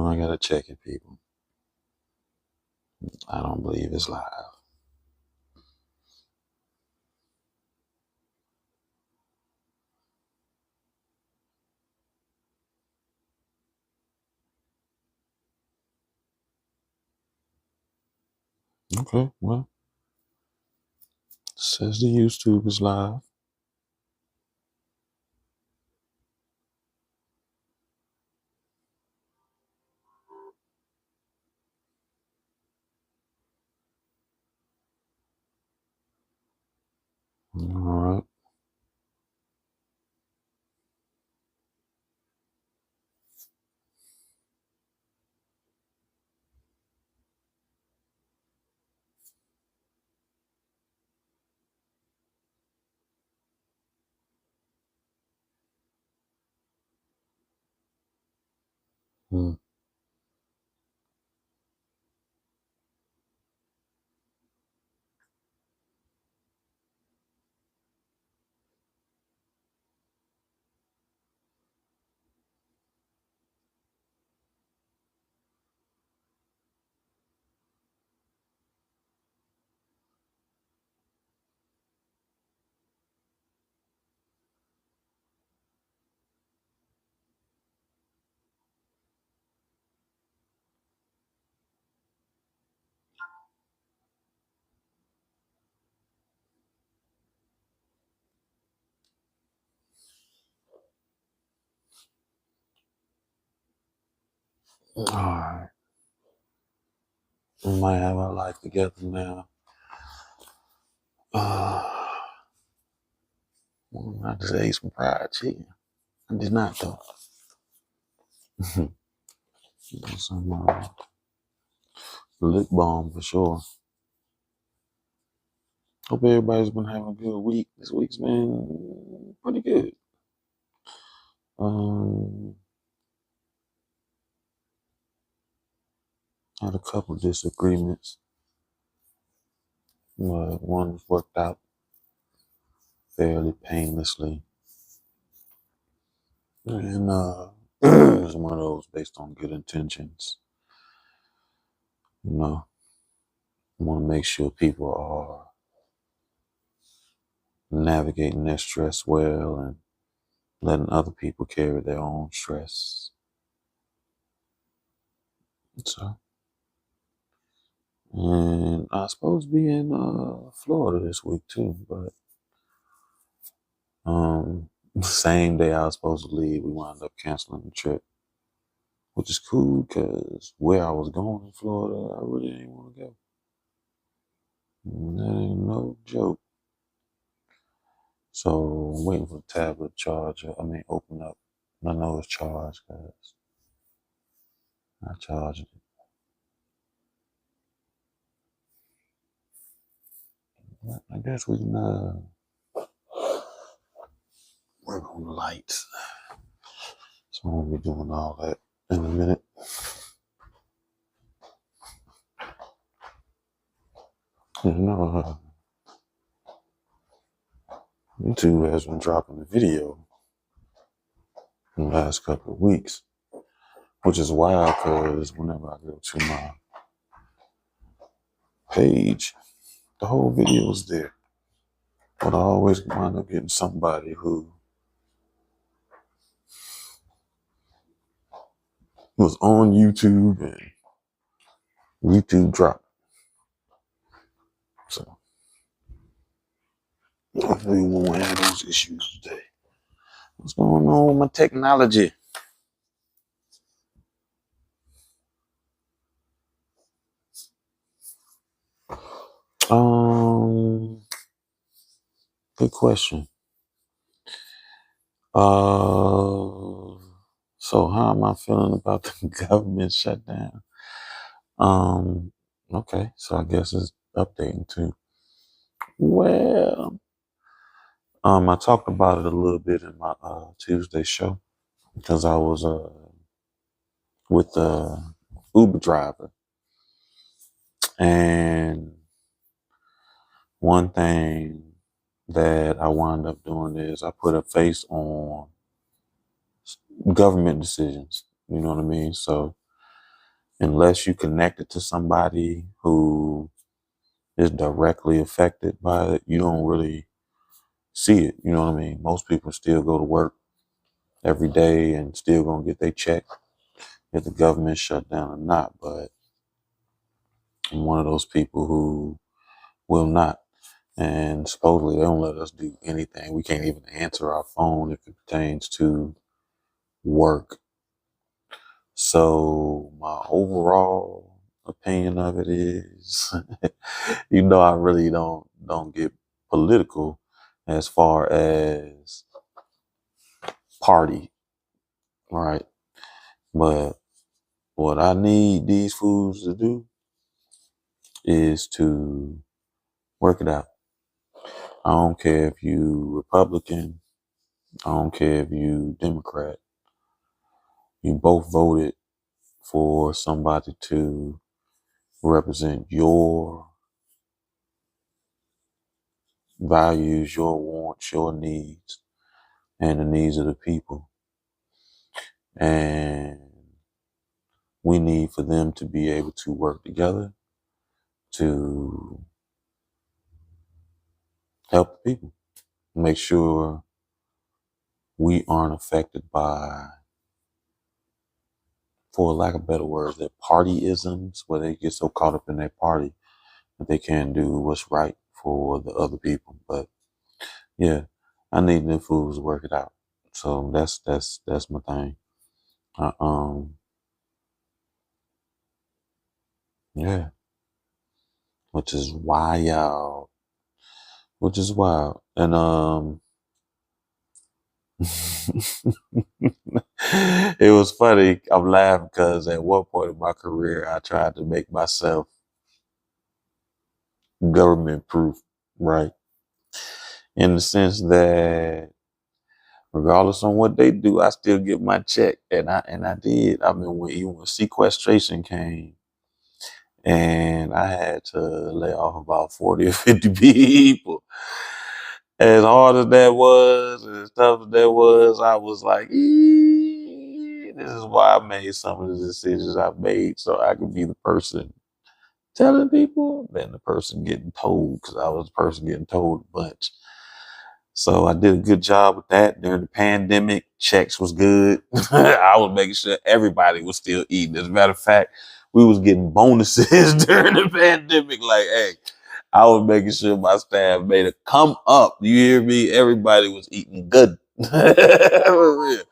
on, I gotta check it, people. I don't believe it's live. Okay, well, says the YouTube is live. All right. Hmm. All right. We might have our life together now. I just ate some fried chicken. I did not though. Some lip balm for sure. Hope everybody's been having a good week. This week's been pretty good. Had a couple disagreements. One worked out fairly painlessly. And it was one of those based on good intentions. You know, I want to make sure people are navigating their stress well and letting other people carry their own stress. So, and I was supposed to be in Florida this week too, but the same day I was supposed to leave, we wound up canceling the trip, which is cool because where I was going in Florida, I really didn't want to go. And that ain't no joke. So I'm waiting for the tablet charger. Open up. I know it's charged because I charged it. But I guess we can work on the lights. So I'm gonna be doing all that in a minute. YouTube has been dropping the video in the last couple of weeks, which is wild because whenever I go to my page, the whole video is there. But I always wind up getting somebody who was on YouTube and YouTube dropped. So hopefully we won't have those issues today. What's going on with my technology? Good question. So how am I feeling about the government shutdown? Okay, so I guess it's updating too. Well, I talked about it a little bit in my Tuesday show because I was with the Uber driver, and one thing that I wound up doing is I put a face on government decisions. You know what I mean? So unless you connected to somebody who is directly affected by it, you don't really see it. You know what I mean? Most people still go to work every day and still gonna get their check if the government shut down or not. But I'm one of those people who will not. And supposedly they don't let us do anything. We can't even answer our phone if it pertains to work. So my overall opinion of it is, I really don't get political as far as party, right? But what I need these foods to do is to work it out. I don't care if you Republican. I don't care if you Democrat. You both voted for somebody to represent your values, your wants, your needs, and the needs of the people. And we need for them to be able to work together to help the people. Make sure we aren't affected by, for lack of better words, their partyisms, where they get so caught up in their party that they can't do what's right for the other people. But yeah, I need them fools to work it out. So that's my thing. Uh, um, yeah, which is wild, which is wild, and it was funny. I'm laughing because at one point in my career, I tried to make myself government proof, right? In the sense that regardless on what they do, I still get my check, and I did. I mean, when sequestration came, and I had to lay off about 40 or 50 people. As hard as that was, and as tough as that was, I was like, this is why I made some of the decisions I made, so I could be the person telling people than the person getting told, because I was the person getting told a bunch. So I did a good job with that during the pandemic. Checks was good. I was making sure everybody was still eating. As a matter of fact, we was getting bonuses during the pandemic. Like, hey, I was making sure my staff made a come up. You hear me? Everybody was eating good. For real.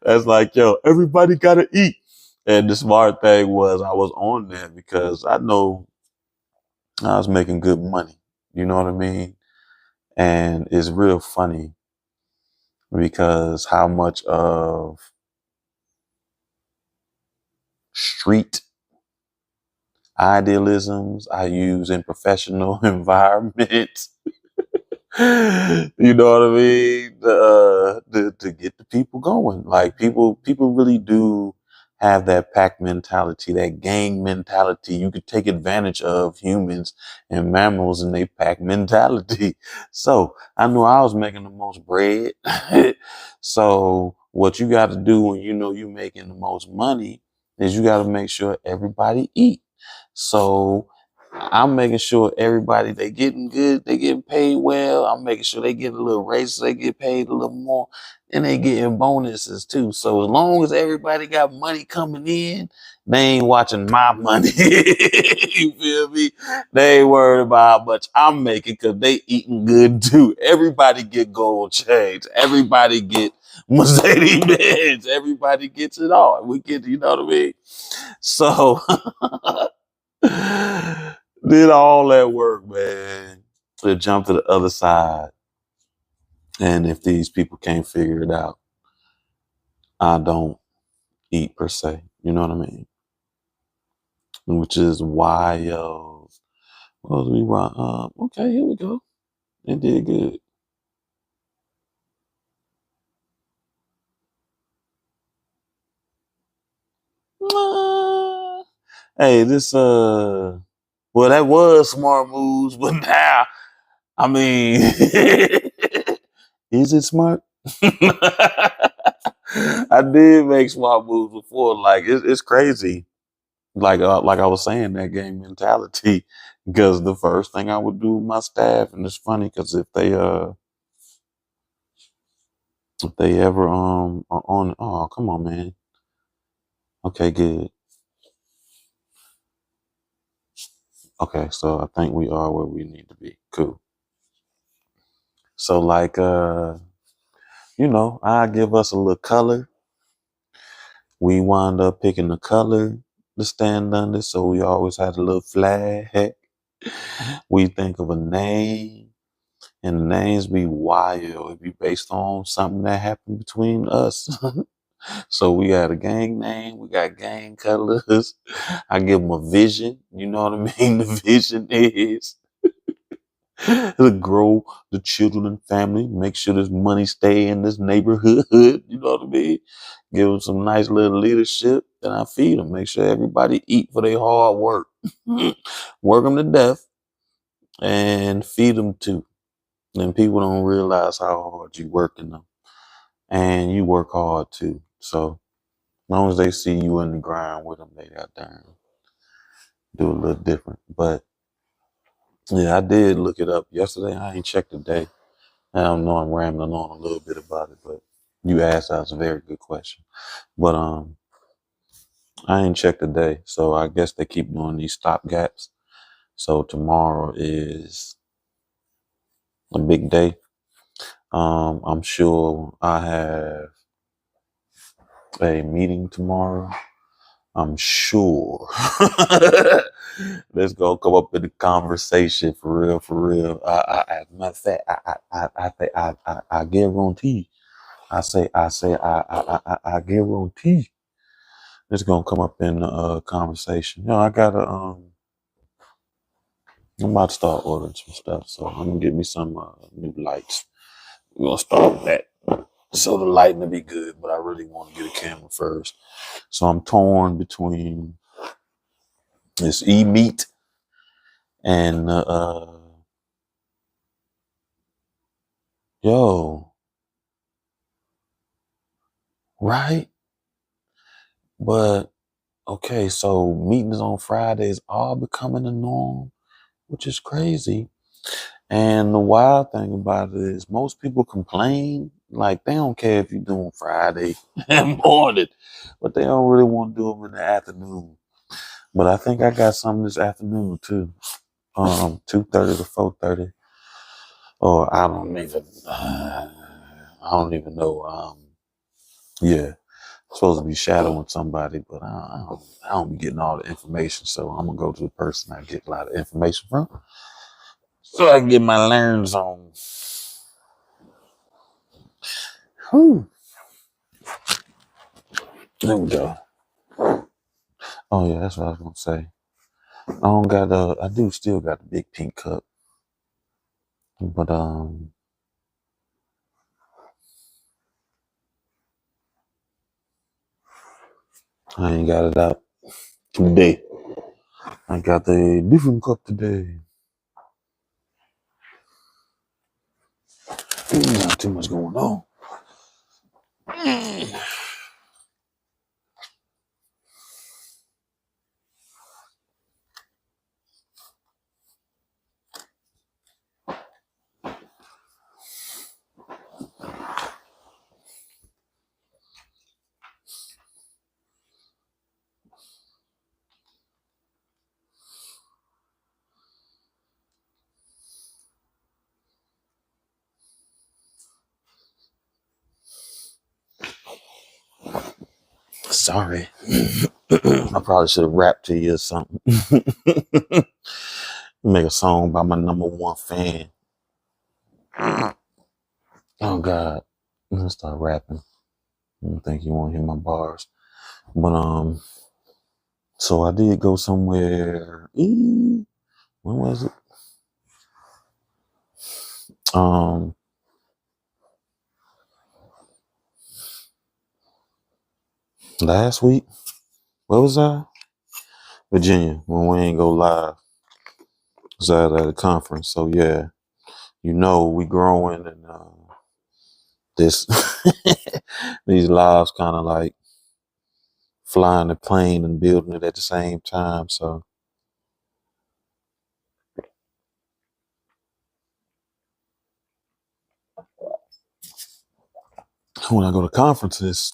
That's like, yo, everybody gotta eat. And the smart thing was I was on that because I know I was making good money. You know what I mean? And it's real funny because how much of street idealisms I use in professional environments. You know what I mean? To get the people going. Like people really do have that pack mentality, that gang mentality. You could take advantage of humans and mammals and they pack mentality. So I knew I was making the most bread. So what you got to do when you know you're making the most money is you got to make sure everybody eat. So I'm making sure everybody, they getting good, they getting paid well. I'm making sure they get a little raises, they get paid a little more, and they getting bonuses too. So as long as everybody got money coming in, they ain't watching my money. You feel me? They ain't worried about how much I'm making because they eating good too. Everybody get gold chains. Everybody get Mercedes Benz. Everybody gets it all. We get, you know what I mean? So did all that work, man, to jump to the other side. And if these people can't figure it out, I don't eat per se. You know what I mean? Which is why, what was we run? Okay, here we go. It did good. Hey, well, that was smart moves, but now, I mean, is it smart? I did make smart moves before. Like it's crazy like I was saying, that gang mentality. Because the first thing I would do with my staff, and it's funny because if they ever are on, oh come on man, okay good, okay, so I think we are where we need to be, cool. So like I give us a little color. We wind up picking the color to stand under, so we always had a little flag. We think of a name, and the names be wild. It be based on something that happened between us. So we got a gang name, we got gang colors. I give them a vision. You know what I mean? The vision is to grow the children and family, make sure this money stay in this neighborhood. You know what I mean? Give them some nice little leadership, and I feed them. Make sure everybody eat for their hard work. Work them to death and feed them too. And people don't realize how hard you working them, and you work hard too. So as long as they see you in the grind with them, they got down do a little different. But yeah, I did look it up yesterday. I ain't checked today. I don't know, I'm rambling on a little bit about it, but you asked, that's a very good question. But I ain't checked today, so I guess they keep doing these stop gaps. So tomorrow is a big day. I'm sure I have a meeting tomorrow. I'm sure. Let's go come up in the conversation for real, for real. As a matter of fact, I guarantee. I guarantee it's gonna come up in the conversation. I gotta I'm about to start ordering some stuff, so I'm gonna get me some new lights. We're gonna start with that. So the lighting will be good, but I really want to get a camera first. So I'm torn between this e-meat and yo, right? But okay, so meetings on Fridays are becoming the norm, which is crazy. And the wild thing about it is most people complain, like they don't care if you're doing Friday morning, but they don't really want to do them in the afternoon. But I think I got some this afternoon too. 2:30 to 4:30. Or I don't even know. Yeah, I'm supposed to be shadowing somebody, but I don't be getting all the information. So I'm gonna go to the person I get a lot of information from, so I can get my learns on. Whew. There we go. Oh yeah, that's what I was gonna say. I do still got the big pink cup, but I ain't got it out today. I got the different cup today. Not too much going on. Sorry. I probably should have rapped to you or something. Make a song by my number one fan. Oh God. Let's start rapping. I don't think you want to hear my bars. But so I did go somewhere. When was it? Last week. Where was I? Virginia. When we ain't go live. Was at a conference. So yeah, we growing and this these lives kind of like flying the plane and building it at the same time. So when I go to conferences,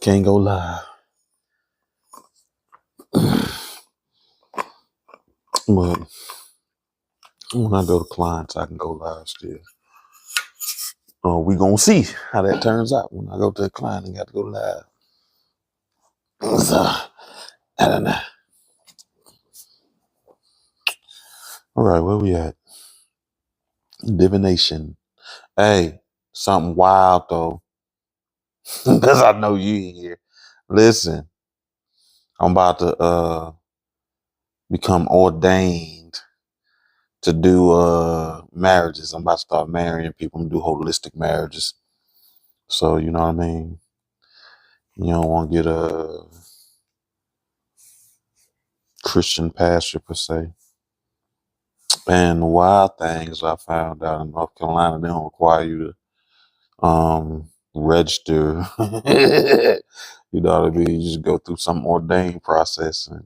can't go live. But when I go to clients, I can go live still. We gonna see how that turns out when I go to a client and got to go live. So, I don't know. All right, where we at? Divination. Hey, something wild though, because I know you here. Listen, I'm about to become ordained to do marriages. I'm about to start marrying people and do holistic marriages. So you know what I mean? You don't want to get a Christian pastor per se. And the wild things I found out in North Carolina, they don't require you to register. You know what I mean? You just go through some ordained process and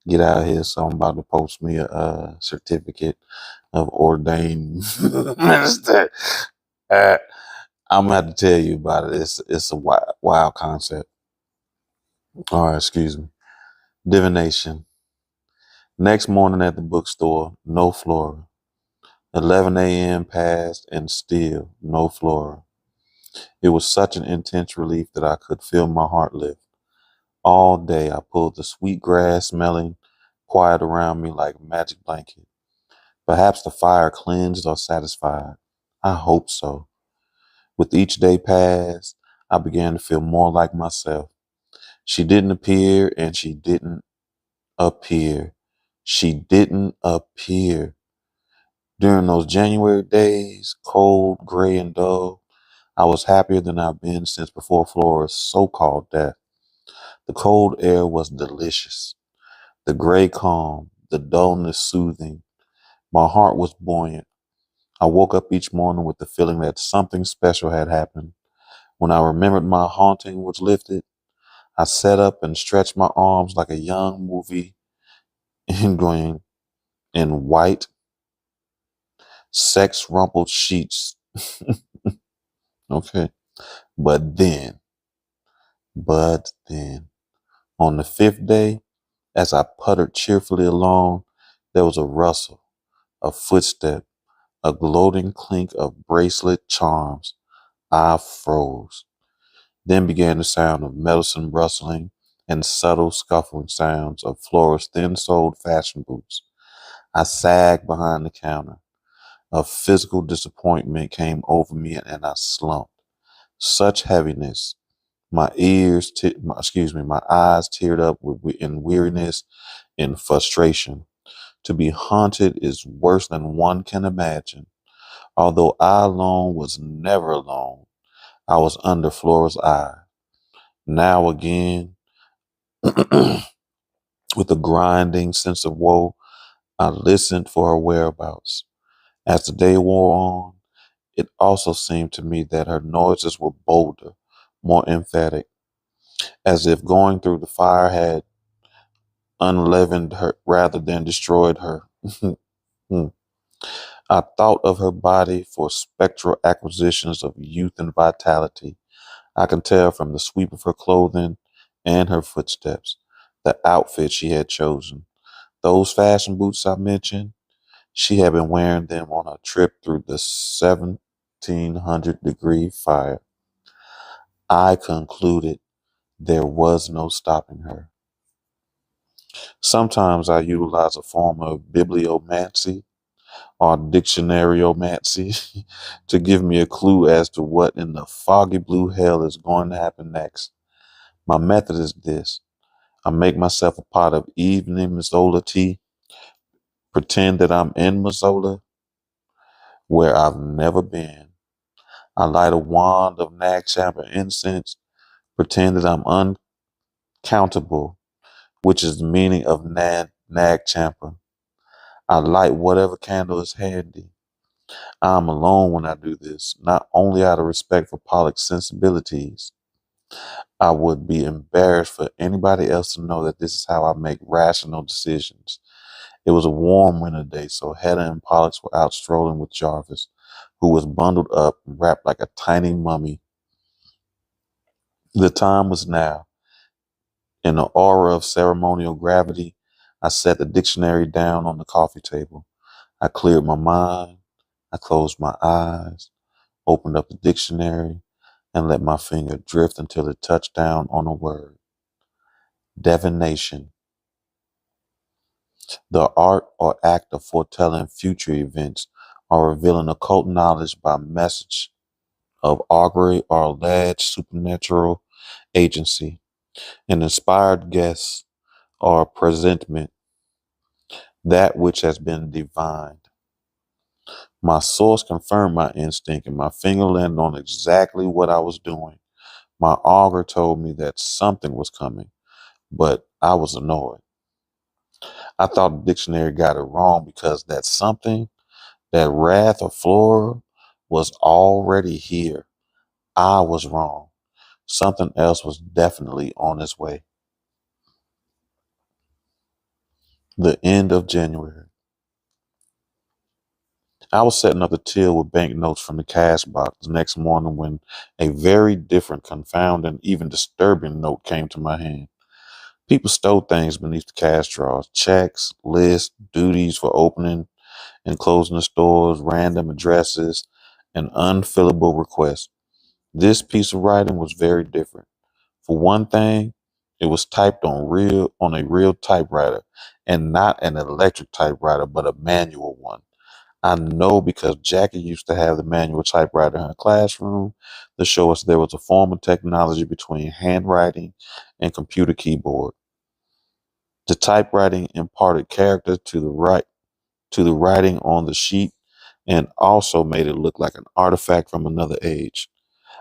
get out of here. So I'm about to post me a certificate of ordained minister. I'm gonna have to tell you about it. It's a wild concept. All right, excuse me. Divination. Next morning at the bookstore, no flora. 11 a.m. passed and still no flora. It was such an intense relief that I could feel my heart lift. All day I pulled the sweet grass smelling quiet around me like a magic blanket. Perhaps the fire cleansed or satisfied. I hope so. With each day passed, I began to feel more like myself. She didn't appear and she didn't appear. She didn't appear. During those January days, cold, gray, and dull, I was happier than I've been since before Flora's so-called death. The cold air was delicious, the gray calm, the dullness soothing. My heart was buoyant. I woke up each morning with the feeling that something special had happened. When I remembered my haunting was lifted, I sat up and stretched my arms like a young movie going in white, sex rumpled sheets. Okay. But then, on the fifth day, as I puttered cheerfully along, there was a rustle, a footstep, a gloating clink of bracelet charms. I froze. Then began the sound of medicine rustling and subtle scuffling sounds of Flora's thin-soled fashion boots. I sagged behind the counter. A physical disappointment came over me and I slumped. Such heaviness. My my eyes teared up in weariness and frustration. To be haunted is worse than one can imagine. Although I alone was never alone, I was under Flora's eye. Now again, with a grinding sense of woe, I listened for her whereabouts. As the day wore on, it also seemed to me that her noises were bolder, more emphatic, as if going through the fire had unleavened her rather than destroyed her. Hmm. I thought of her body for spectral acquisitions of youth and vitality. I can tell from the sweep of her clothing and her footsteps, the outfit she had chosen. Those fashion boots I mentioned, she had been wearing them on a trip through the 1700-degree fire. I concluded there was no stopping her. Sometimes I utilize a form of bibliomancy or dictionaryomancy to give me a clue as to what in the foggy blue hell is going to happen next. My method is this. I make myself a pot of evening Mazola tea, pretend that I'm in Mazola, where I've never been. I light a wand of Nag Champa incense, pretend that I'm uncountable, which is the meaning of Nag Champa. I light whatever candle is handy. I'm alone when I do this, not only out of respect for Pollock's sensibilities, I would be embarrassed for anybody else to know that this is how I make rational decisions. It was a warm winter day, so Hedda and Pollux were out strolling with Jarvis, who was bundled up and wrapped like a tiny mummy. The time was now. In the aura of ceremonial gravity, I set the dictionary down on the coffee table. I cleared my mind. I closed my eyes, opened up the dictionary, and let my finger drift until it touched down on a word. Divination. The art or act of foretelling future events or revealing occult knowledge by message of augury or alleged supernatural agency, an inspired guess or presentiment, that which has been divined. My source confirmed my instinct and my finger landed on exactly what I was doing. My augur told me that something was coming, but I was annoyed. I thought the dictionary got it wrong because that something, that wrath of Flora, was already here. I was wrong. Something else was definitely on its way. The end of January. I was setting up the till with banknotes from the cash box the next morning when a very different, confounding, even disturbing note came to my hand. People stowed things beneath the cash drawers: checks, lists, duties for opening and closing the stores, random addresses, and unfillable requests. This piece of writing was very different. For one thing, it was typed on a real typewriter, and not an electric typewriter, but a manual one. I know because Jackie used to have the manual typewriter in her classroom to show us there was a form of technology between handwriting and computer keyboard. The typewriting imparted character to the writing on the sheet and also made it look like an artifact from another age.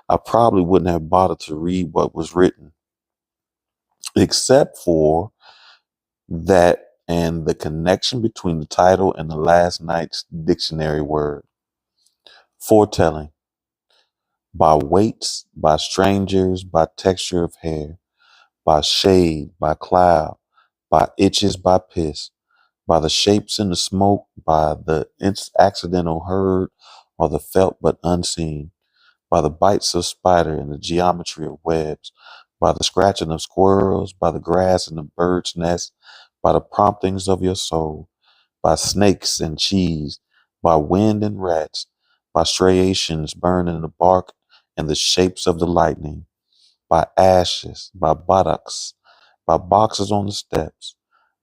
I probably wouldn't have bothered to read what was written, except for that and the connection between the title and the last night's dictionary word. Foretelling. By weights, by strangers, by texture of hair, by shade, by cloud, by itches, by piss, by the shapes in the smoke, by the accidental heard or the felt but unseen, by the bites of spider and the geometry of webs, by the scratching of squirrels, by the grass and the bird's nest, by the promptings of your soul, by snakes and cheese, by wind and rats, by striations burning the bark and the shapes of the lightning, by ashes, by buttocks, by boxes on the steps,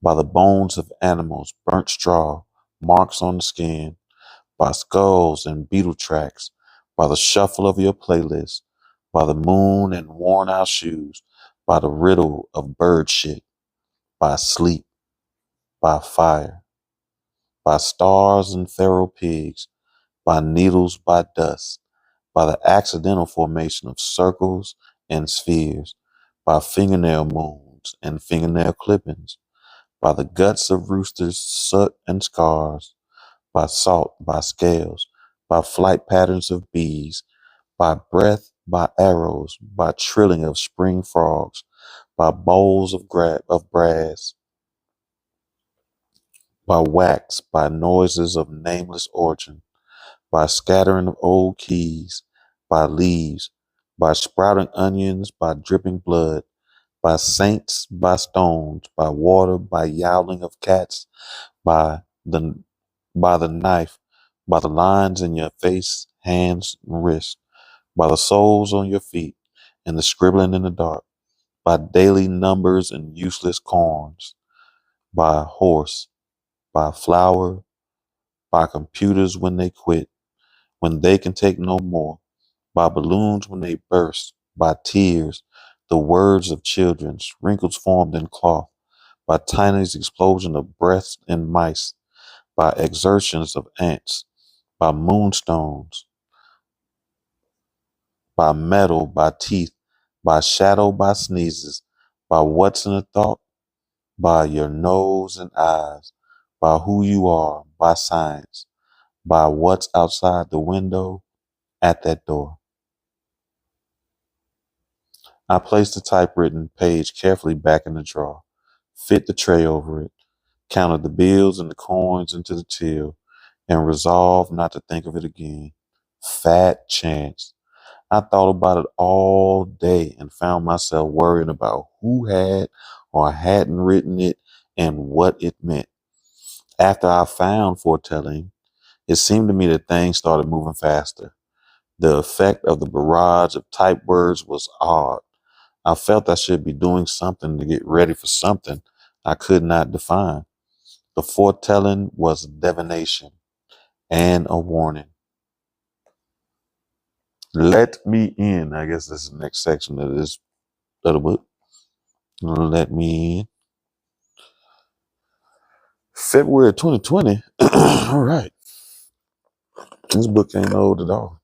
by the bones of animals, burnt straw, marks on the skin, by skulls and beetle tracks, by the shuffle of your playlist, by the moon and worn out shoes, by the riddle of bird shit, by sleep, by fire, by stars and feral pigs, by needles, by dust, by the accidental formation of circles and spheres, by fingernail moons and fingernail clippings, by the guts of roosters, soot and scars, by salt, by scales, by flight patterns of bees, by breath, by arrows, by trilling of spring frogs, by bowls of brass, by wax, by noises of nameless origin, by scattering of old keys, by leaves, by sprouting onions, by dripping blood, by saints, by stones, by water, by yowling of cats, by the by the knife, by the lines in your face, hands, and wrists, by the soles on your feet, and the scribbling in the dark, by daily numbers and useless corns, by horse, by flower, by computers when they quit, when they can take no more, by balloons when they burst, by tears, the words of children, wrinkles formed in cloth, by tiny explosion of breaths and mice, by exertions of ants, by moonstones, by metal, by teeth, by shadow, by sneezes, by what's in a thought, by your nose and eyes, by who you are, by science, by what's outside the window at that door. I placed the typewritten page carefully back in the drawer, fit the tray over it, counted the bills and the coins into the till, and resolved not to think of it again. Fat chance. I thought about it all day and found myself worrying about who had or hadn't written it and what it meant. After I found foretelling, it seemed to me that things started moving faster. The effect of the barrage of typed words was odd. I felt I should be doing something to get ready for something I could not define. The foretelling was divination and a warning. Let me in. I guess this is the next section of this little book. Let me in. February 2020. All right. This book ain't old at all.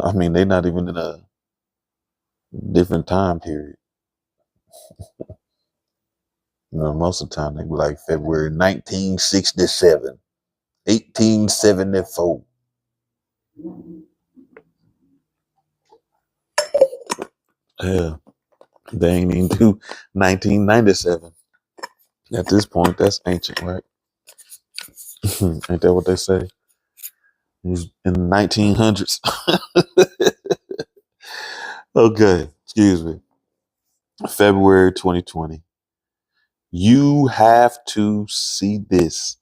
I mean, they're not even in a different time period. Most of the time they be like February 1967, 1874. Yeah, they ain't even do 1997. At this point, that's ancient, right? Ain't that what they say? He's in the 1900s. Okay, excuse me. February 2020. You have to see this,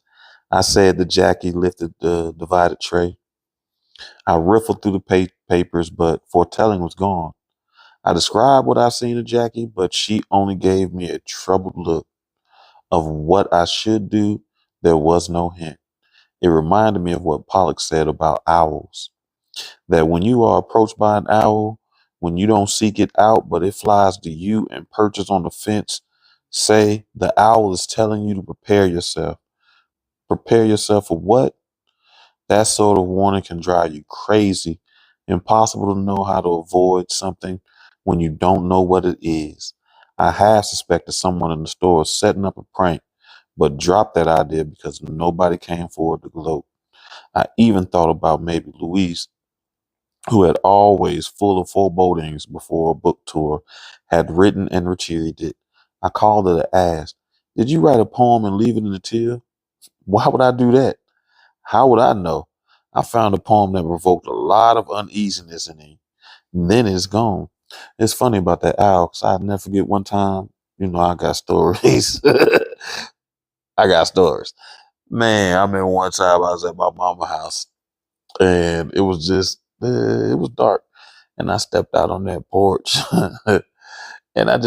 I said to Jackie, lifted the divided tray. I riffled through the papers, but foretelling was gone. I described what I seen to Jackie, but she only gave me a troubled look. Of what I should do, there was no hint. It reminded me of what Pollock said about owls. That when you are approached by an owl, when you don't seek it out, but it flies to you and perches on the fence, say the owl is telling you to prepare yourself. Prepare yourself for what? That sort of warning can drive you crazy. Impossible to know how to avoid something when you don't know what it is. I half suspected someone in the store was setting up a prank, but dropped that idea because nobody came forward to gloat. I even thought about maybe Louise, who had always full of forebodings before a book tour, had written and retrieved it. I called her to ask, "Did you write a poem and leave it in the till?" Why would I do that? How would I know? I found a poem that provoked a lot of uneasiness in me. And then it's gone. It's funny about that owl, because I'll never forget one time, I got stories. I got stories. Man, I remember one time I was at my mama's house and it was it was dark. And I stepped out on that porch and I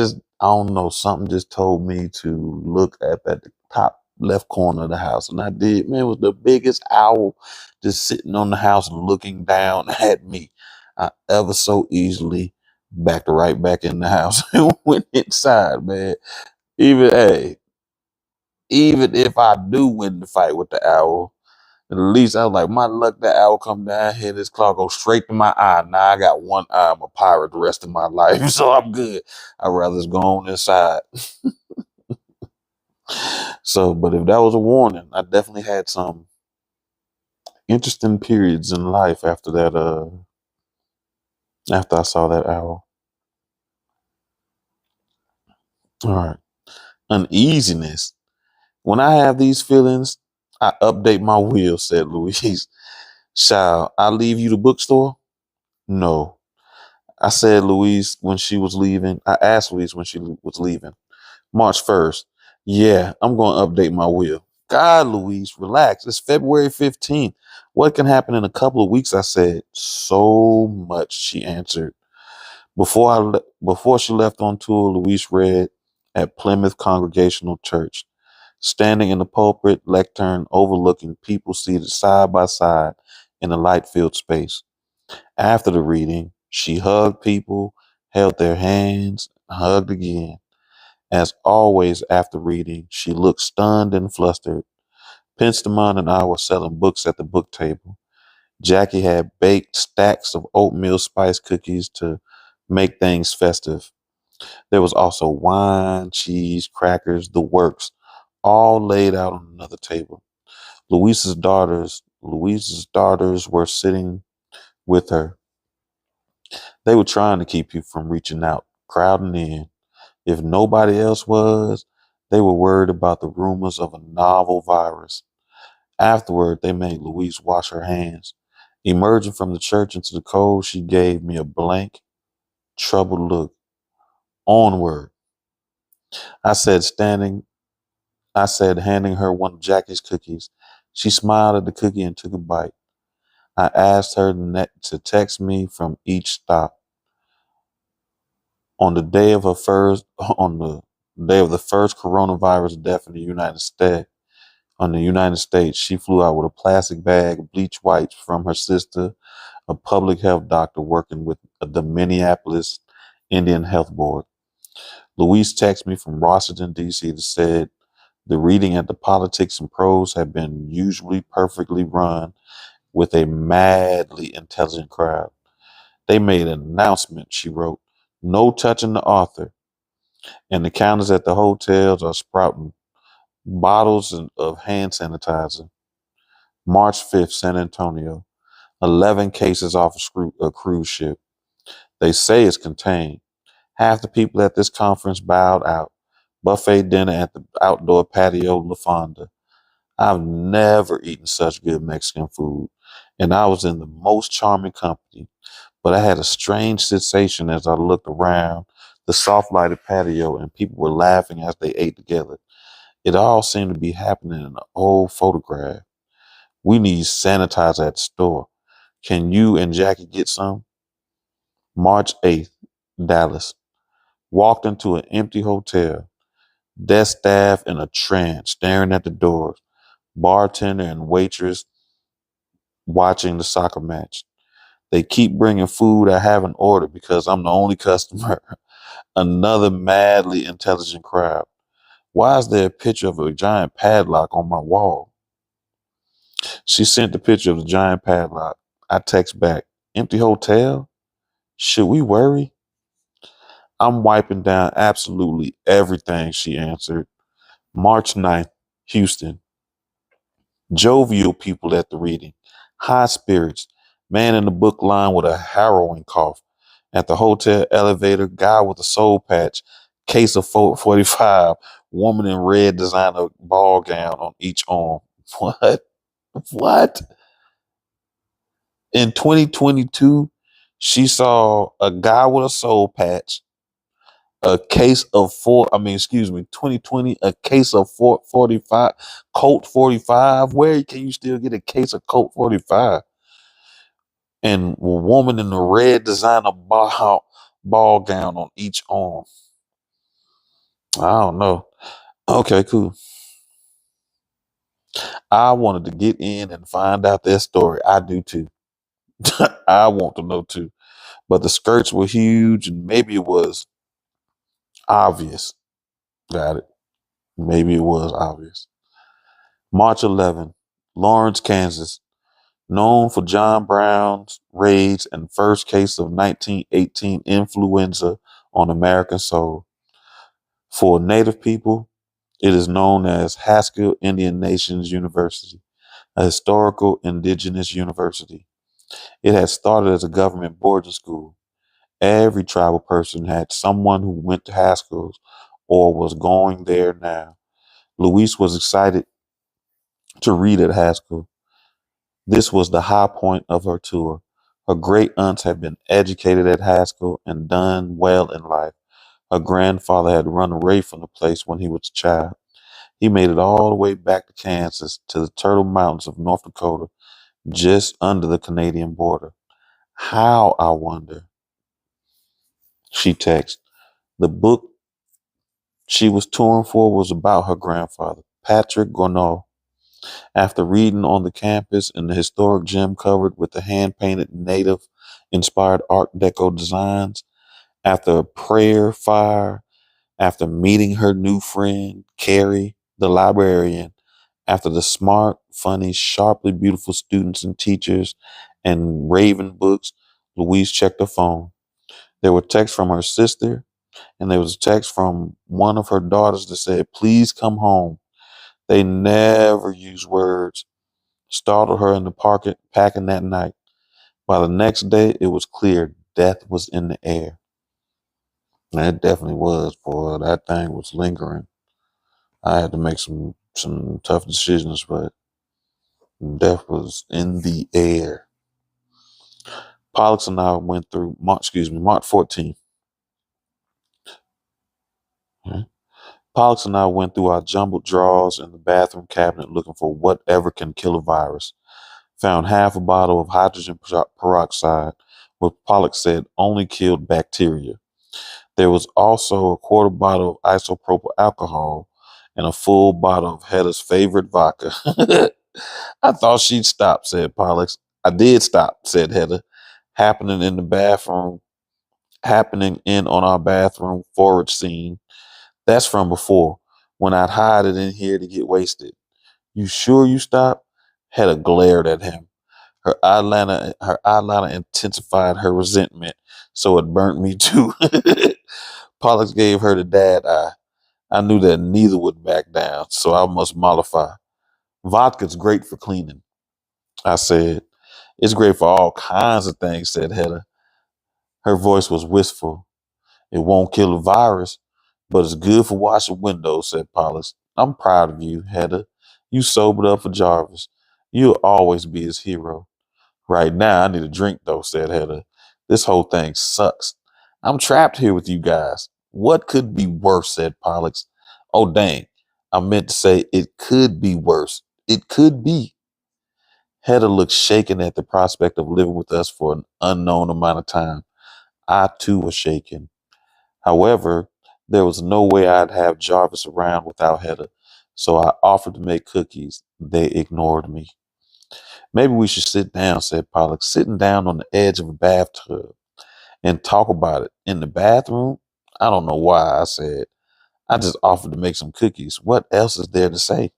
don't know, something just told me to look up at the top left corner of the house. And I did. Man, it was the biggest owl just sitting on the house looking down at me. I ever so easily backed right back in the house and went inside, man. Hey, even if I do win the fight with the owl, at least I was like, my luck, that owl come down here, this claw go straight to my eye. Now I got one eye. I'm a pirate the rest of my life, so I'm good. I'd rather just go on inside. So, but if that was a warning, I definitely had some interesting periods in life after that. After I saw that owl. All right, uneasiness. When I have these feelings, I update my will," said Louise. "Shall I leave you the bookstore?" "No." I said Louise when she was leaving. I asked Louise when she was leaving. March 1st. "Yeah, I'm going to update my will." "God, Louise, relax. It's February 15th. What can happen in a couple of weeks?" I said. "So much," she answered. Before she left on tour, Louise read at Plymouth Congregational Church, standing in the pulpit lectern overlooking people seated side by side in a light-filled space. After the reading, she hugged people, held their hands, hugged again. As always after reading, she looked stunned and flustered. Penstemon and I were selling books at the book table. Jackie had baked stacks of oatmeal spice cookies to make things festive. There was also wine, cheese, crackers, the works, all laid out on another table. Louise's daughters were sitting with her. They were trying to keep you from reaching out, crowding in. If nobody else was, they were worried about the rumors of a novel virus. Afterward, they made Louise wash her hands. Emerging from the church into the cold, she gave me a blank, troubled look. Onward, I said, handing her one of Jackie's cookies. She smiled at the cookie and took a bite. I asked her to text me from each stop. On the day of her first, on the day of the first coronavirus death in the United States, she flew out with a plastic bag of bleach wipes from her sister, a public health doctor working with the Minneapolis Indian Health Board. Louise texted me from Washington, D.C. that said the reading at the Politics and Prose had been usually perfectly run with a madly intelligent crowd. They made an announcement, she wrote. No touching the author. And the counters at the hotels are sprouting bottles of hand sanitizer. March 5th, San Antonio. 11 cases off a cruise ship. They say it's contained. Half the people at this conference bowed out. Buffet dinner at the outdoor patio La Fonda. I've never eaten such good Mexican food, and I was in the most charming company. But I had a strange sensation as I looked around the soft lighted patio and people were laughing as they ate together. It all seemed to be happening in an old photograph. We need sanitizer at the store. Can you and Jackie get some? March 8th, Dallas. Walked into an empty hotel. Desk staff in a trance, staring at the doors. Bartender and waitress watching the soccer match. They keep bringing food I haven't ordered because I'm the only customer. Another madly intelligent crowd. Why is there a picture of a giant padlock on my wall? She sent the picture of the giant padlock. I text back, empty hotel? Should we worry? I'm wiping down absolutely everything, she answered. March 9th, Houston. Jovial people at the reading. High spirits. Man in the book line with a harrowing cough. At the hotel elevator, guy with a soul patch. Case of 45. Woman in red designer ball gown on each arm. What? What? In 2022, she saw a guy with a soul patch, a case of 2020, a case of 45, Colt 45. Where can you still get a case of Colt 45? And a woman in a red designer ball gown on each arm. I don't know. Okay, cool. I wanted to get in and find out their story. I do too. I want to know too. But the skirts were huge and maybe it was obvious. Got it. Maybe it was obvious. March 11th, Lawrence, Kansas. Known for John Brown's raids and first case of 1918 influenza on American soil. For Native people, it is known as Haskell Indian Nations University, a historical indigenous university. It had started as a government boarding school. Every tribal person had someone who went to Haskell's or was going there now. Luis was excited to read at Haskell. This was the high point of her tour. Her great aunts had been educated at Haskell and done well in life. Her grandfather had run away from the place when he was a child. He made it all the way back to Kansas, to the Turtle Mountains of North Dakota, just under the Canadian border. How, I wonder? She texted. The book she was touring for was about her grandfather, Patrick Gounod. After reading on the campus in the historic gym covered with the hand-painted native-inspired Art Deco designs, after a prayer fire, after meeting her new friend, Carrie, the librarian, after the smart, funny, sharply beautiful students and teachers and raving books, Louise checked her phone. There were texts from her sister, and there was a text from one of her daughters that said, please come home. They never use words. Startled her in the packing that night. By the next day, it was clear death was in the air. It definitely was, boy. That thing was lingering. I had to make some tough decisions, but death was in the air. Pollux and I went through March 14th. Okay. Pollux and I went through our jumbled drawers in the bathroom cabinet looking for whatever can kill a virus. Found half a bottle of hydrogen peroxide, which Pollux said only killed bacteria. There was also a quarter bottle of isopropyl alcohol and a full bottle of Hedda's favorite vodka. I thought she'd stop, said Pollux. I did stop, said Hedda. Happening in the bathroom, happening in on our bathroom forage scene. That's from before, when I'd hide it in here to get wasted. You sure you stopped? Hedda glared at him. Her eyeliner intensified her resentment, so it burnt me too. Pollux gave her the dad eye. I knew that neither would back down, so I must mollify. Vodka's great for cleaning, I said. It's great for all kinds of things, said Hedda. Her voice was wistful. It won't kill a virus, but it's good for washing windows, said Pollux. I'm proud of you, Hedda. You sobered up for Jarvis. You'll always be his hero. Right now, I need a drink, though, said Hedda. This whole thing sucks. I'm trapped here with you guys. What could be worse, said Pollux. Oh, dang. I meant to say it could be worse. It could be. Hedda looked shaken at the prospect of living with us for an unknown amount of time. I, too, was shaken. However, there was no way I'd have Jarvis around without Hedda, so I offered to make cookies. They ignored me. Maybe we should sit down, said Pollux, sitting down on the edge of a bathtub and talk about it. In the bathroom? I don't know why, I said. I just offered to make some cookies. What else is there to say?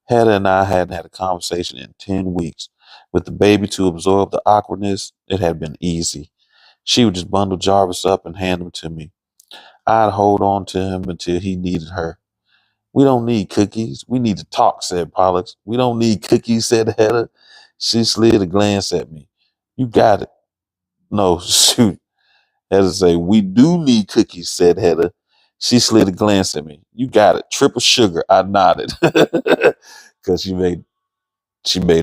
Hedda and I hadn't had a conversation in 10 weeks. With the baby to absorb the awkwardness, it had been easy. She would just bundle Jarvis up and hand him to me. I'd hold on to him until he needed her. We don't need cookies. We need to talk, said Pollux. We don't need cookies, said Hedda. She slid a glance at me. You got it. No, shoot. Hedda said, we do need cookies, said Hedda. She slid a glance at me. You got it. Triple sugar. I nodded. Because she made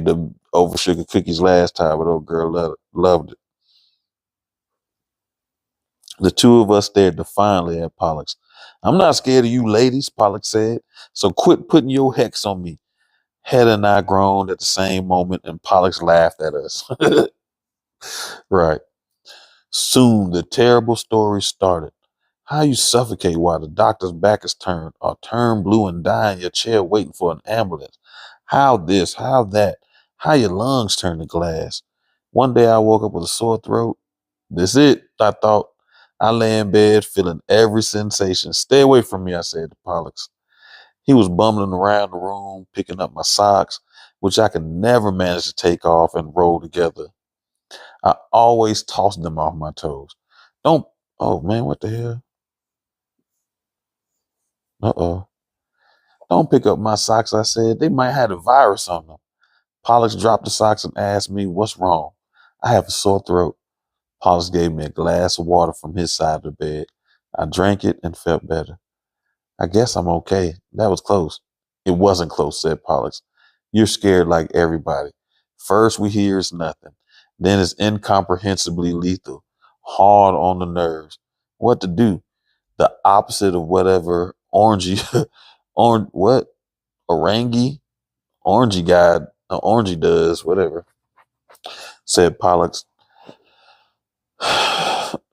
the over sugar cookies last time, but old girl loved it. The two of us stared defiantly at Pollux. I'm not scared of you ladies, Pollux said. So quit putting your hex on me. Hedda and I groaned at the same moment, and Pollux laughed at us. Right. Soon the terrible story started. How you suffocate while the doctor's back is turned, or turn blue and die in your chair waiting for an ambulance. How this, how that, how your lungs turn to glass. One day I woke up with a sore throat. This it, I thought. I lay in bed feeling every sensation. Stay away from me, I said to Pollux. He was bumbling around the room, picking up my socks, which I could never manage to take off and roll together. I always tossed them off my toes. Don't, oh man, what the hell? Uh-oh. Don't pick up my socks, I said. They might have a virus on them. Pollux dropped the socks and asked me, what's wrong? I have a sore throat. Pollux gave me a glass of water from his side of the bed. I drank it and felt better. I guess I'm okay. That was close. It wasn't close, said Pollux. You're scared like everybody. First we hear it's nothing. Then it's incomprehensibly lethal. Hard on the nerves. What to do? The opposite of whatever orangey, what? Orangy? Orangey does, whatever, said Pollux.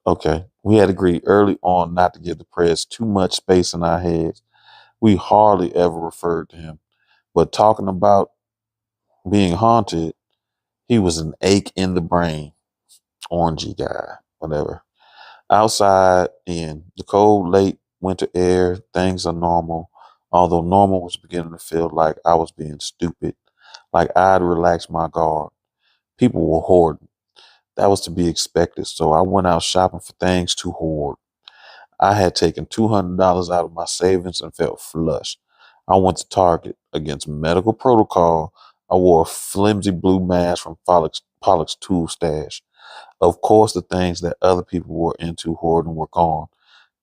Okay. We had agreed early on not to give the press too much space in our heads. We hardly ever referred to him. But talking about being haunted, he was an ache in the brain. Orangey guy, whatever. Outside in the cold, late winter air, things are normal. Although normal was beginning to feel like I was being stupid, like I'd relaxed my guard. People were hoarding. That was to be expected, so I went out shopping for things to hoard. I had taken $200 out of my savings and felt flush. I went to Target. Against medical protocol, I wore a flimsy blue mask from Pollock's tool stash. Of course, the things that other people were into hoarding were gone.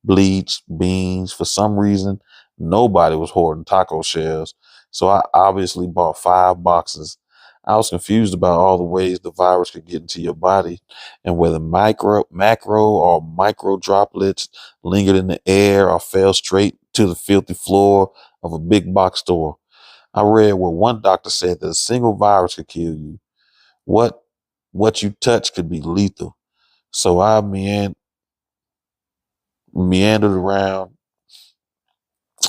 bleach, beans. For some reason, nobody was hoarding taco shells. So I obviously bought 5 boxes. I was confused about all the ways the virus could get into your body and whether macro or micro droplets lingered in the air or fell straight to the filthy floor of a big box store. I read where one doctor said that a single virus could kill you. What what you touch could be lethal. So I meandered around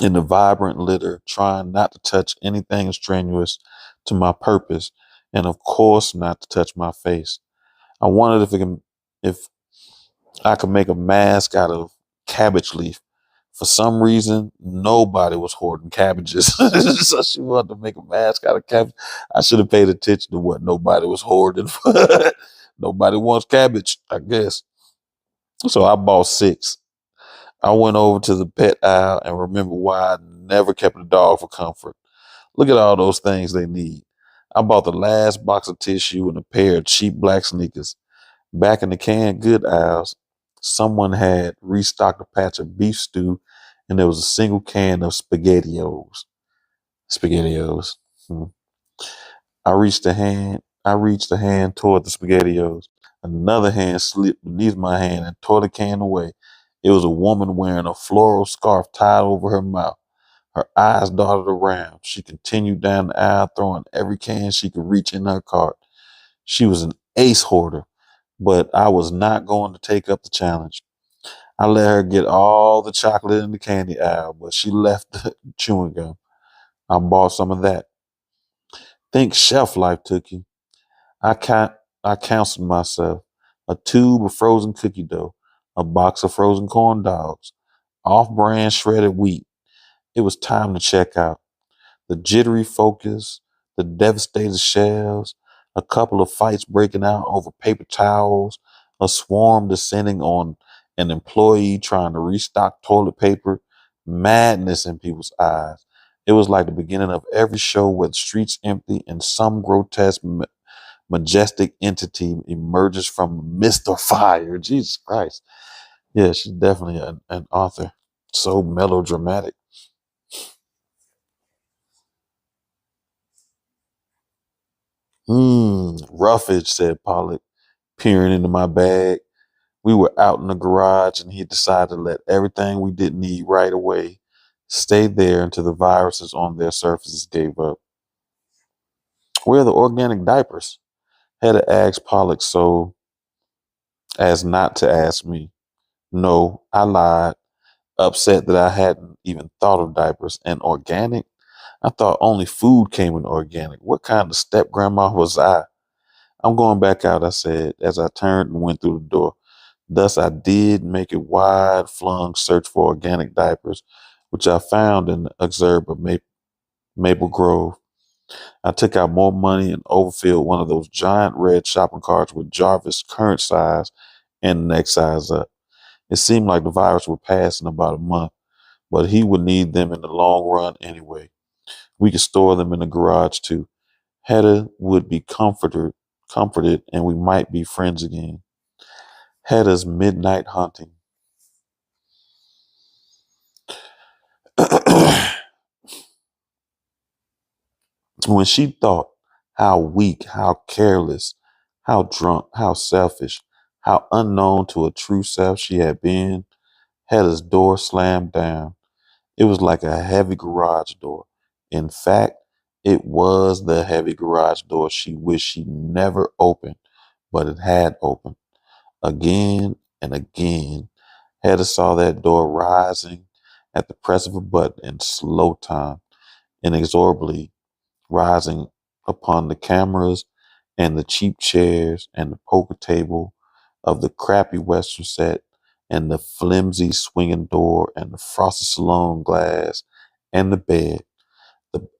in the vibrant litter, trying not to touch anything strenuous to my purpose, and of course not to touch my face. I wondered if I could make a mask out of cabbage leaf. For some reason, nobody was hoarding cabbages. So she wanted to make a mask out of cabbage. I should have paid attention to what nobody was hoarding. Nobody wants cabbage, I guess. So I bought 6. I went over to the pet aisle and remembered why I never kept a dog for comfort. Look at all those things they need. I bought the last box of tissue and a pair of cheap black sneakers. Back in the canned good aisles, someone had restocked a patch of beef stew and there was a single can of SpaghettiOs. SpaghettiOs. Hmm. I reached a hand toward the SpaghettiOs. Another hand slipped beneath my hand and tore the can away. It was a woman wearing a floral scarf tied over her mouth. Her eyes darted around. She continued down the aisle, throwing every can she could reach in her cart. She was an ace hoarder, but I was not going to take up the challenge. I let her get all the chocolate in the candy aisle, but she left the chewing gum. I bought some of that. Think shelf life took you. I ca- I counseled myself. A tube of frozen cookie dough, a box of frozen corn dogs, off-brand shredded wheat. It was time to check out. The jittery focus, the devastated shelves, a couple of fights breaking out over paper towels, a swarm descending on an employee trying to restock toilet paper, madness in people's eyes. It was like the beginning of every show where the streets empty and some grotesque, majestic entity emerges from a mist of fire. Jesus Christ. Yeah, she's definitely an author. So melodramatic. Roughage, said Pollock, peering into my bag. We were out in the garage and he decided to let everything we didn't need right away stay there until the viruses on their surfaces gave up. Where are the organic diapers? Had to ask Pollock so as not to ask me. No, I lied, upset that I hadn't even thought of diapers. And organic? I thought only food came in organic. What kind of step grandma was I? I'm going back out, I said, as I turned and went through the door. Thus, I did make a wide flung search for organic diapers, which I found in the exurb of Maple Grove. I took out more money and overfilled one of those giant red shopping carts with Jarvis' current size and the next size up. It seemed like the virus would pass in about a month, but he would need them in the long run anyway. We could store them in the garage too. Hedda would be comforted, and we might be friends again. Hedda's midnight hunting. When she thought how weak, how careless, how drunk, how selfish, how unknown to a true self she had been, Hedda's door slammed down. It was like a heavy garage door. In fact, it was the heavy garage door she wished she never opened, but it had opened. Again and again, Hedda saw that door rising at the press of a button in slow time, inexorably rising upon the cameras and the cheap chairs and the poker table of the crappy Western set and the flimsy swinging door and the frosted salon glass and the bed,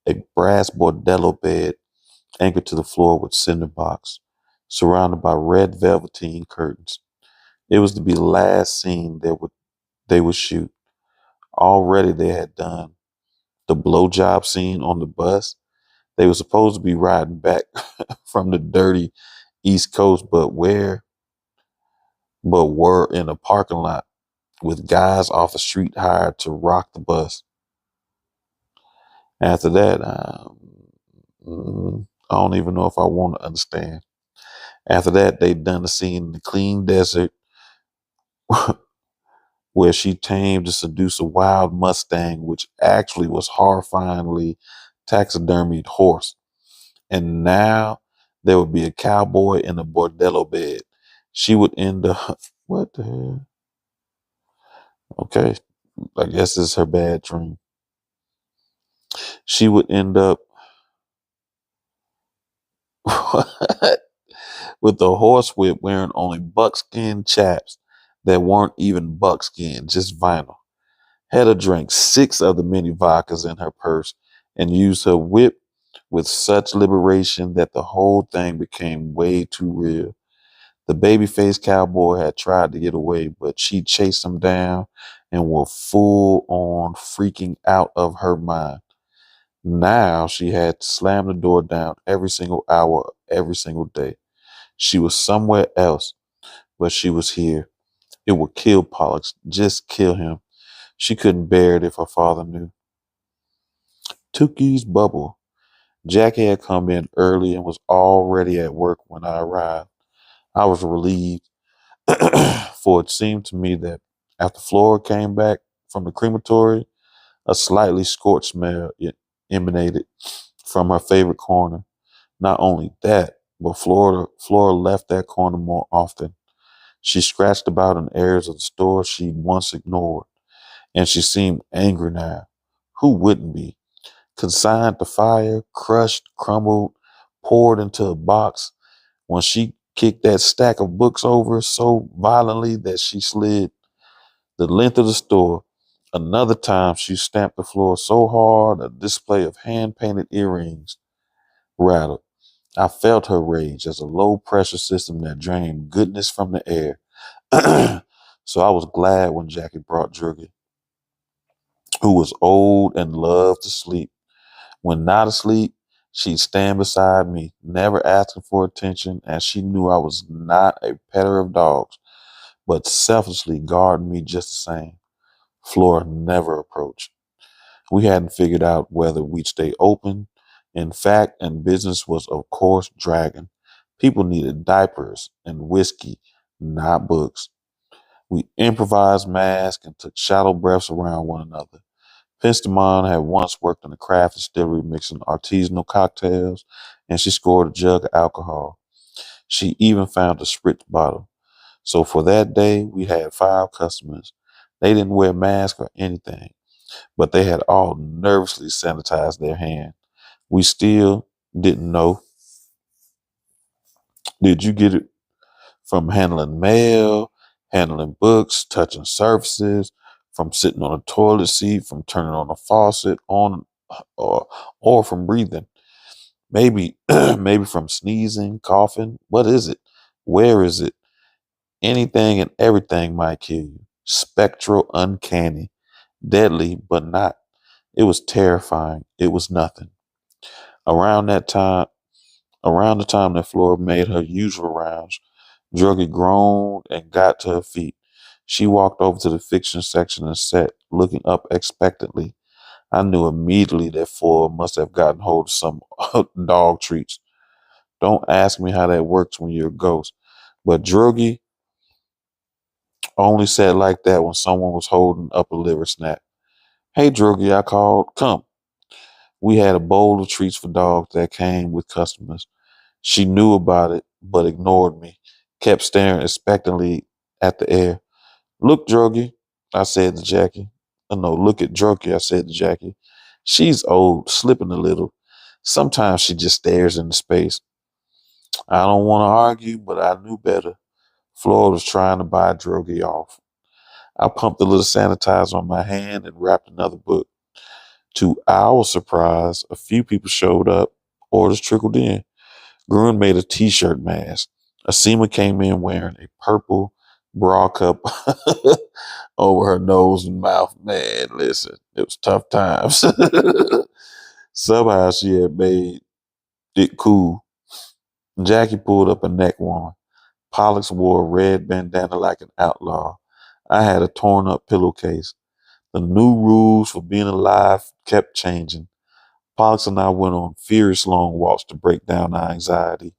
a brass bordello bed anchored to the floor with cinder box, surrounded by red velveteen curtains. It was to be the last scene they would shoot. Already they had done the blowjob scene on the bus. They were supposed to be riding back from the dirty East Coast, but were in a parking lot with guys off the street hired to rock the bus. After that, I don't even know if I want to understand. After that, they done the scene in the clean desert where she tamed to seduce a wild Mustang, which actually was horrifyingly taxidermied horse. And now there would be a cowboy in a bordello bed. She would end up, what the hell? Okay, I guess it's her bad dream. She would end up with the horsewhip wearing only buckskin chaps that weren't even buckskin, just vinyl. Had her drink 6 of the mini vodkas in her purse and used her whip with such liberation that the whole thing became way too real. The baby-faced cowboy had tried to get away, but she chased him down and was full on freaking out of her mind. Now she had to slam the door down every single hour, every single day. She was somewhere else, but she was here. It would kill Pollux, just kill him. She couldn't bear it if her father knew. Tookie's bubble. Jackie had come in early and was already at work when I arrived. I was relieved, for it seemed to me that after Flora came back from the crematory, a slightly scorched smell emanated from her favorite corner. Not only that, but Flora left that corner more often. She scratched about in areas of the store she'd once ignored, and she seemed angry now. Who wouldn't be? Consigned to fire, crushed, crumbled, poured into a box. When she kicked that stack of books over so violently that she slid the length of the store. Another time she stamped the floor so hard a display of hand-painted earrings rattled. I felt her rage as a low-pressure system that drained goodness from the air. So I was glad when Jackie brought Druggy, who was old and loved to sleep. When not asleep, she'd stand beside me, never asking for attention, as she knew I was not a petter of dogs, but selflessly guarding me just the same. Flora never approached. We hadn't figured out whether we'd stay open. In fact, and business was, of course, dragging. People needed diapers and whiskey, not books. We improvised masks and took shallow breaths around one another. Penstemon had once worked in a craft distillery mixing artisanal cocktails, and she scored a jug of alcohol. She even found a spritz bottle. So for that day, we had 5 customers. They didn't wear masks or anything, but they had all nervously sanitized their hand. We still didn't know. Did you get it from handling mail, handling books, touching surfaces, from sitting on a toilet seat, from turning on a faucet on or from breathing? Maybe maybe from sneezing, coughing. What is it? Where is it? Anything and everything might kill you. Spectral, uncanny, deadly, but not. It was terrifying. It was nothing. Around that time, around the time that Flora made her usual rounds, Druggy groaned and got to her feet. She walked over to the fiction section and sat, looking up expectantly. I knew immediately that Flora must have gotten hold of some dog treats. Don't ask me how that works when you're a ghost. But Druggy only said like that when someone was holding up a liver snack. Hey, Druggy, I called. Come. We had a bowl of treats for dogs that came with customers. She knew about it, but ignored me, kept staring expectantly at the air. Look, Druggy, I said to Jackie. No, look at Druggy, I said to Jackie. She's old, slipping a little. Sometimes she just stares into space. I don't want to argue, but I knew better. Flora was trying to buy Druggy off. I pumped a little sanitizer on my hand and wrapped another book. To our surprise, a few people showed up. Orders trickled in. Gruen made a t-shirt mask. Asima came in wearing a purple bra cup over her nose and mouth. Man, listen, it was tough times. Somehow she had made it cool. Jackie pulled up a neck warmer. Pollux wore a red bandana like an outlaw. I had a torn up pillowcase. The new rules for being alive kept changing. Pollux and I went on furious long walks to break down our anxiety.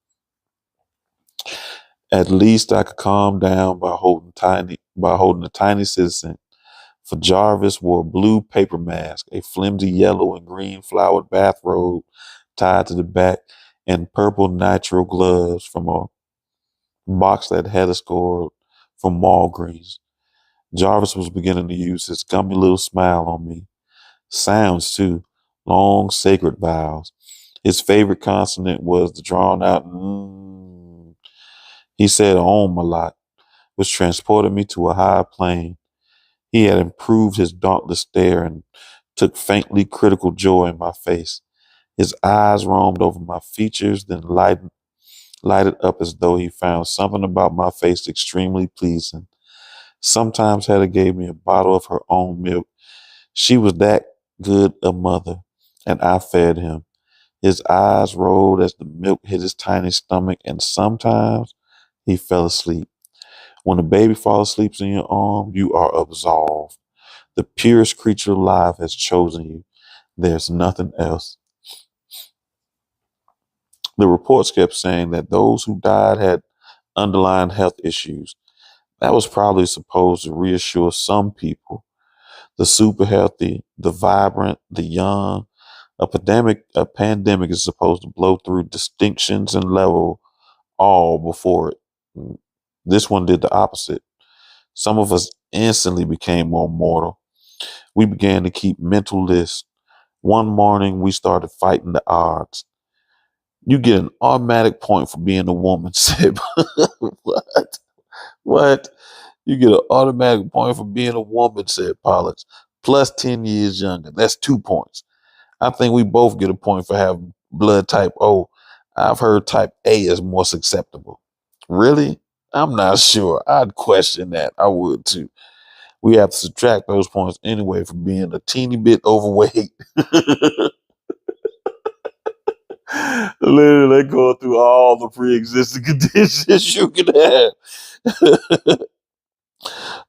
At least I could calm down by holding a tiny citizen. For Jarvis wore a blue paper mask, a flimsy yellow and green flowered bathrobe tied to the back, and purple nitrile gloves from a box that Heather scored from Walgreens. Jarvis was beginning to use his gummy little smile on me. Sounds, too. Long, sacred vowels. His favorite consonant was the drawn out mm. He said "om" a lot, which transported me to a high plane. He had improved his dauntless stare and took faintly critical joy in my face. His eyes roamed over my features, then lighted up as though he found something about my face extremely pleasing. Sometimes Hedda gave me a bottle of her own milk. She was that good a mother, and I fed him. His eyes rolled as the milk hit his tiny stomach, and sometimes he fell asleep. When a baby falls asleep in your arm, you are absolved. The purest creature alive has chosen you. There's nothing else. The reports kept saying that those who died had underlying health issues. That was probably supposed to reassure some people. The super healthy, the vibrant, the young. A pandemic is supposed to blow through distinctions and level all before it. This one did the opposite. Some of us instantly became more mortal. We began to keep mental lists. One morning, we started fighting the odds. You get an automatic point for being a woman, said. What? What? You get an automatic point for being a woman, said Pollux. Plus 10 years younger. That's 2 points. I think we both get a point for having blood type O. I've heard type A is more susceptible. Really? I'm not sure. I'd question that. I would too. We have to subtract those points anyway for being a teeny bit overweight. Literally, they go through all the pre-existing conditions you can have.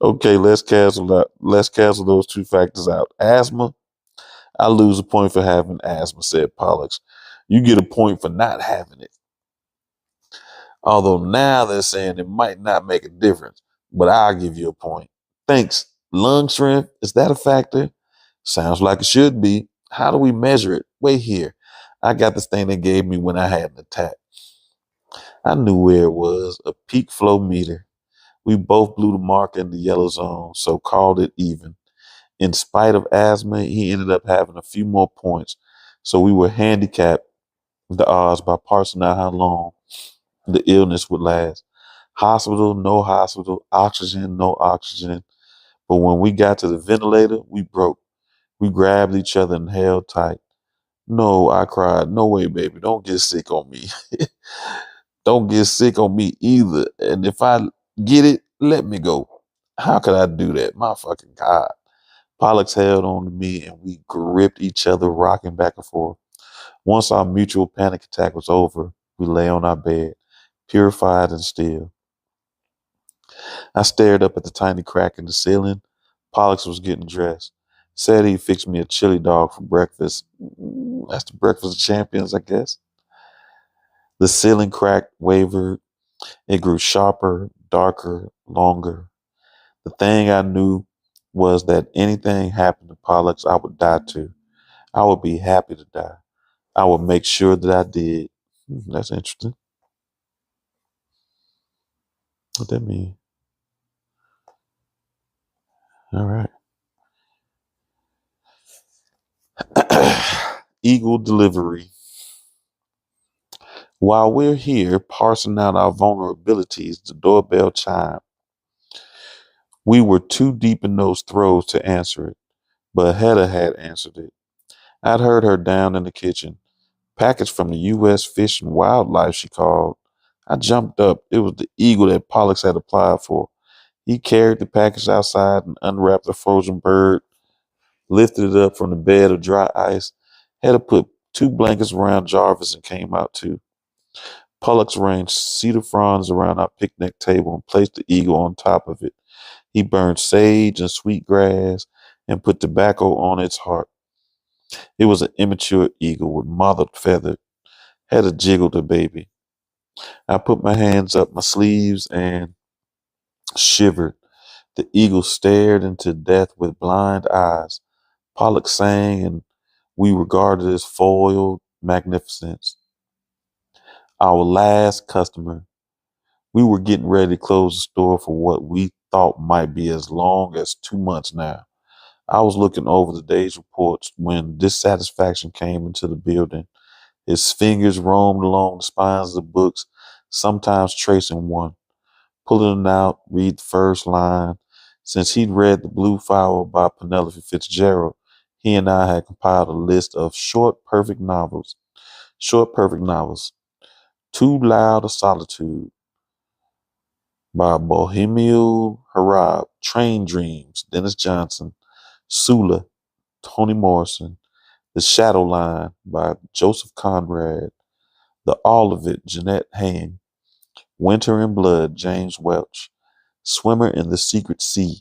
Okay, let's cancel those two factors out. Asthma, I lose a point for having asthma, said Pollux. You get a point for not having it. Although now they're saying it might not make a difference, but I'll give you a point. Thanks. Lung strength, is that a factor? Sounds like it should be. How do we measure it? Wait here. I got this thing they gave me when I had an attack. I knew where it was, a peak flow meter. We both blew the mark in the yellow zone, so called it even. In spite of asthma, he ended up having a few more points, so we were handicapped the odds by parsing out how long the illness would last. Hospital, no hospital, oxygen, no oxygen. But when we got to the ventilator, we broke. We grabbed each other and held tight. No, I cried. No way, baby. Don't get sick on me. Don't get sick on me either. And if I get it, let me go. How could I do that? My fucking God. Pollux held on to me and we gripped each other, rocking back and forth. Once our mutual panic attack was over, we lay on our bed, purified and still. I stared up at the tiny crack in the ceiling. Pollux was getting dressed. Said he fixed me a chili dog for breakfast. That's the breakfast of champions, I guess. The ceiling crack wavered. It grew sharper, darker, longer. The thing I knew was that anything happened to Pollux, I would die too. I would be happy to die. I would make sure that I did. That's interesting. What that mean? All right. Eagle delivery. While we're here parsing out our vulnerabilities, the doorbell chimed. We were too deep in those throes to answer it, but Hedda had answered it. I'd heard her down in the kitchen. Package from the U.S. Fish and Wildlife, she called. I jumped up. It was the eagle that Pollux had applied for. He carried the package outside and unwrapped the frozen bird, lifted it up from the bed of dry ice, had to put 2 blankets around Jarvis and came out too. Pollux arranged cedar fronds around our picnic table and placed the eagle on top of it. He burned sage and sweet grass and put tobacco on its heart. It was an immature eagle with mottled feathers, had a jiggle to baby. I put my hands up my sleeves and shivered. The eagle stared into death with blind eyes. Pollock sang, and we regarded as foiled magnificence. Our last customer. We were getting ready to close the store for what we thought might be as long as 2 months now. I was looking over the day's reports when dissatisfaction came into the building. His fingers roamed along the spines of the books, sometimes tracing one, pulling it out, read the first line. Since he'd read The Blue Flower by Penelope Fitzgerald, he and I had compiled a list of short, perfect novels. Short, perfect novels. Too Loud a Solitude by Bohemian Harab, Train Dreams, Dennis Johnson, Sula, Toni Morrison, The Shadow Line by Joseph Conrad, The All of It, Jeanette Hayne, Winter in Blood, James Welch, Swimmer in the Secret Sea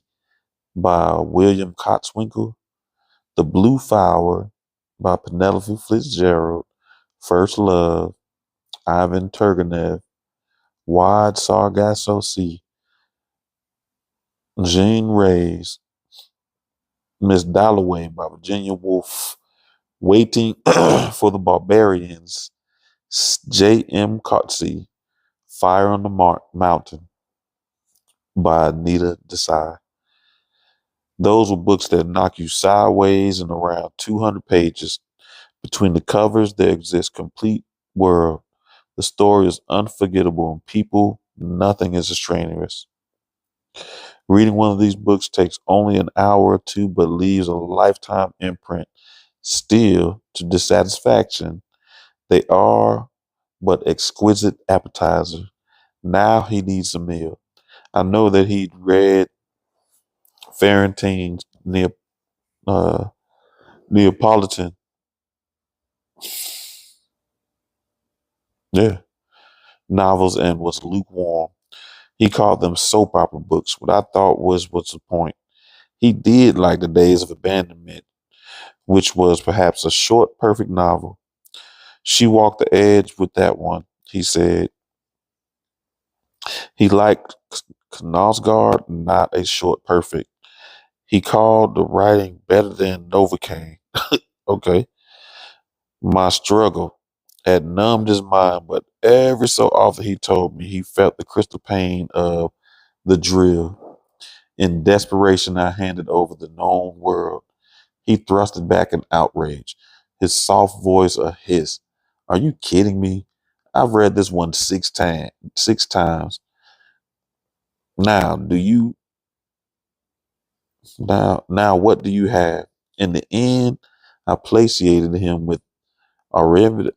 by William Cotswinkle, The Blue Flower by Penelope Fitzgerald, First Love, Ivan Turgenev, Wide Sargasso Sea, Jean Reyes, Miss Dalloway by Virginia Woolf, Waiting for the Barbarians, J.M. Coetzee, Fire on the Mountain by Anita Desai. Those were books that knock you sideways in around 200 pages. Between the covers, there exists complete world. The story is unforgettable and people, nothing is strenuous. Reading one of these books takes only an hour or two, but leaves a lifetime imprint. Still, to dissatisfaction, they are but exquisite appetizer. Now he needs a meal. I know that he'd read Farentine's uh, Neapolitan, yeah, novels and was lukewarm. He called them soap opera books. What I thought what's the point? He did like The Days of Abandonment, which was perhaps a short, perfect novel. She walked the edge with that one, he said. He liked Knausgaard, not a short, perfect. He called the writing better than Novocaine. Okay. My struggle had numbed his mind, but every so often he told me he felt the crystal pain of the drill. In desperation, I handed over the known world. He thrusted back in outrage, his soft voice a hiss. Are you kidding me? I've read this one six times. Now, do you now what do you have? In the end, I placated him with Aravind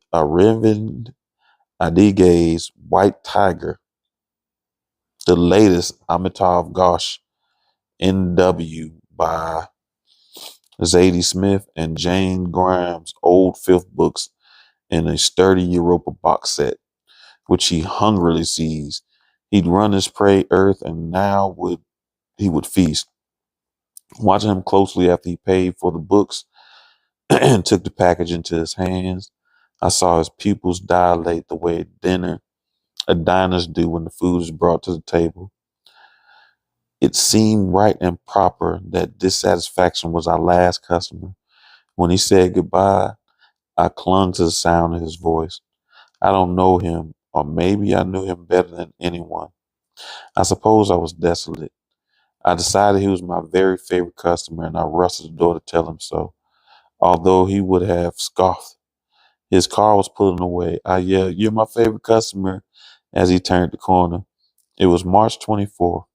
Adige's White Tiger, the latest Amitav Ghosh NW by Zadie Smith and Jane Grimes' old fifth books in a sturdy Europa box set, which he hungrily seized. He'd run his prey earth and now he would feast. Watching him closely after he paid for the books and took the package into his hands, I saw his pupils dilate the way diners do when the food is brought to the table. It seemed right and proper that dissatisfaction was our last customer. When he said goodbye, I clung to the sound of his voice. I don't know him, or maybe I knew him better than anyone. I suppose I was desolate. I decided he was my very favorite customer, and I rushed to the door to tell him so. Although he would have scoffed, his car was pulling away. I yelled, "You're my favorite customer," as he turned the corner. It was March 24th.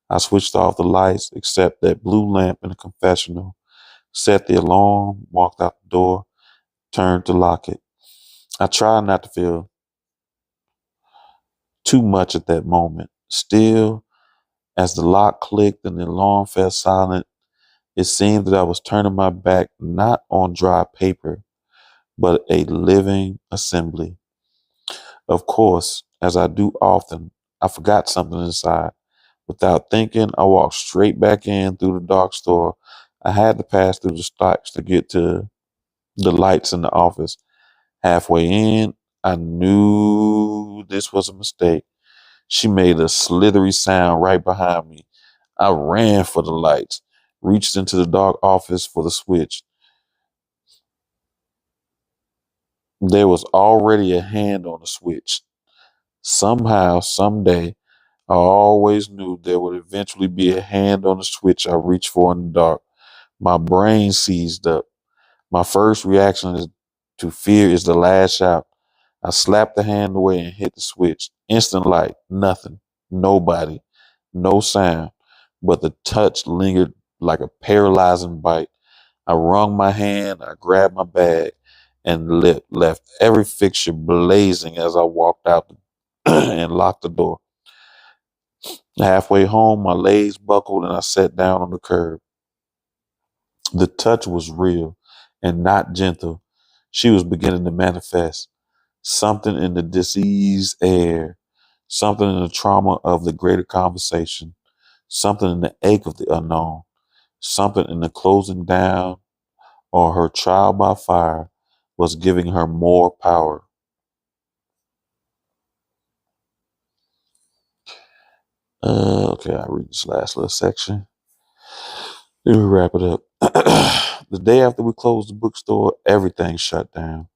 I switched off the lights, except that blue lamp in the confessional, set the alarm, walked out the door, turned to lock it. I tried not to feel too much at that moment. Still, as the lock clicked and the alarm fell silent, it seemed that I was turning my back not on dry paper, but a living assembly. Of course, as I do often, I forgot something inside. Without thinking, I walked straight back in through the dark store. I had to pass through the stocks to get to the lights in the office. Halfway in, I knew this was a mistake. She made a slithery sound right behind me. I ran for the lights, reached into the dark office for the switch. There was already a hand on the switch. Somehow, someday, I always knew there would eventually be a hand on the switch I reached for in the dark. My brain seized up. My first reaction is to fear is the last shout. I slapped the hand away and hit the switch. Instant light, nothing, nobody, no sound, but the touch lingered like a paralyzing bite. I wrung my hand, I grabbed my bag, and left every fixture blazing as I walked out and locked the door. Halfway home, my legs buckled and I sat down on the curb. The touch was real and not gentle. She was beginning to manifest. Something in the diseased air, something in the trauma of the greater conversation, something in the ache of the unknown, something in the closing down or her trial by fire was giving her more power. Okay, I'll read this last little section. Then we wrap it up. The day after we closed the bookstore, everything shut down.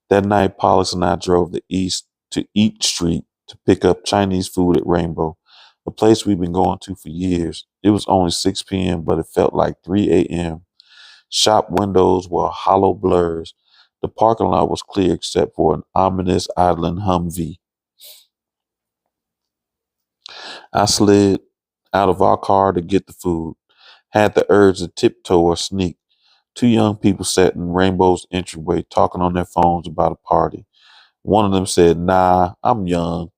That night, Pollux and I drove the east to Eat Street to pick up Chinese food at Rainbow, a place we've been going to for years. It was only 6 p.m., but it felt like 3 a.m. Shop windows were hollow blurs. The parking lot was clear except for an ominous idling Humvee. I slid out of our car to get the food, had the urge to tiptoe or sneak. Two young people sat in Rainbow's entryway talking on their phones about a party. One of them said, "Nah, I'm young."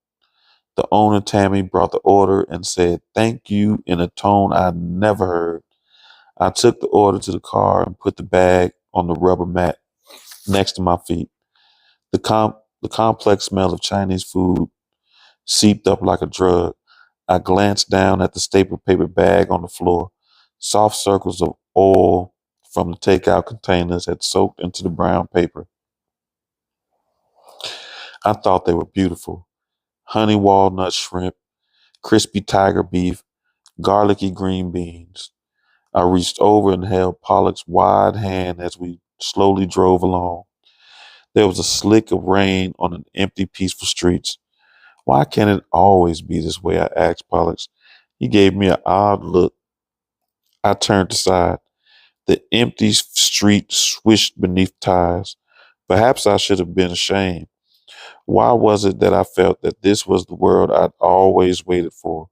The owner, Tammy, brought the order and said, "Thank you," in a tone I'd never heard. I took the order to the car and put the bag on the rubber mat next to my feet. The complex smell of Chinese food seeped up like a drug. I glanced down at the staple paper bag on the floor. Soft circles of oil from the takeout containers had soaked into the brown paper. I thought they were beautiful. Honey walnut shrimp, crispy tiger beef, garlicky green beans. I reached over and held Pollock's wide hand as we slowly drove along. There was a slick of rain on an empty, peaceful streets. "Why can't it always be this way?" I asked Pollux. He gave me an odd look. I turned aside. The empty street swished beneath tires. Perhaps I should have been ashamed. Why was it that I felt that this was the world I'd always waited for?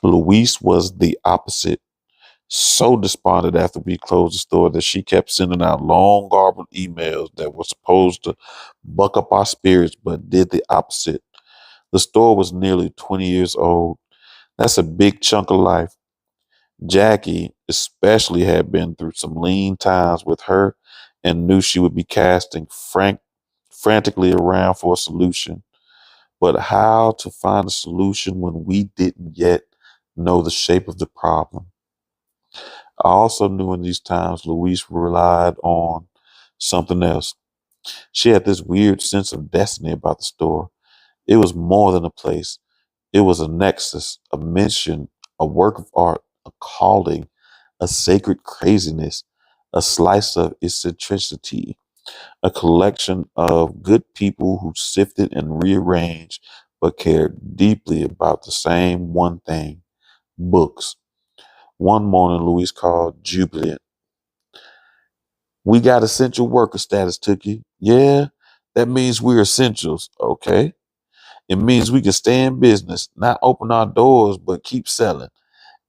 Louise was the opposite. So despondent after we closed the store that she kept sending out long, garbled emails that were supposed to buck up our spirits, but did the opposite. The store was nearly 20 years old. That's a big chunk of life. Jackie, especially, had been through some lean times with her and knew she would be casting frantically around for a solution. But how to find a solution when we didn't yet know the shape of the problem? I also knew in these times Louise relied on something else. She had this weird sense of destiny about the store. It was more than a place. It was a nexus, a mission, a work of art, a calling, a sacred craziness, a slice of eccentricity, a collection of good people who sifted and rearranged but cared deeply about the same one thing: books. One morning, Louise called, jubilant. "We got essential worker status, Tookie." "Yeah, that means we're essentials." "Okay. It means we can stay in business, not open our doors, but keep selling.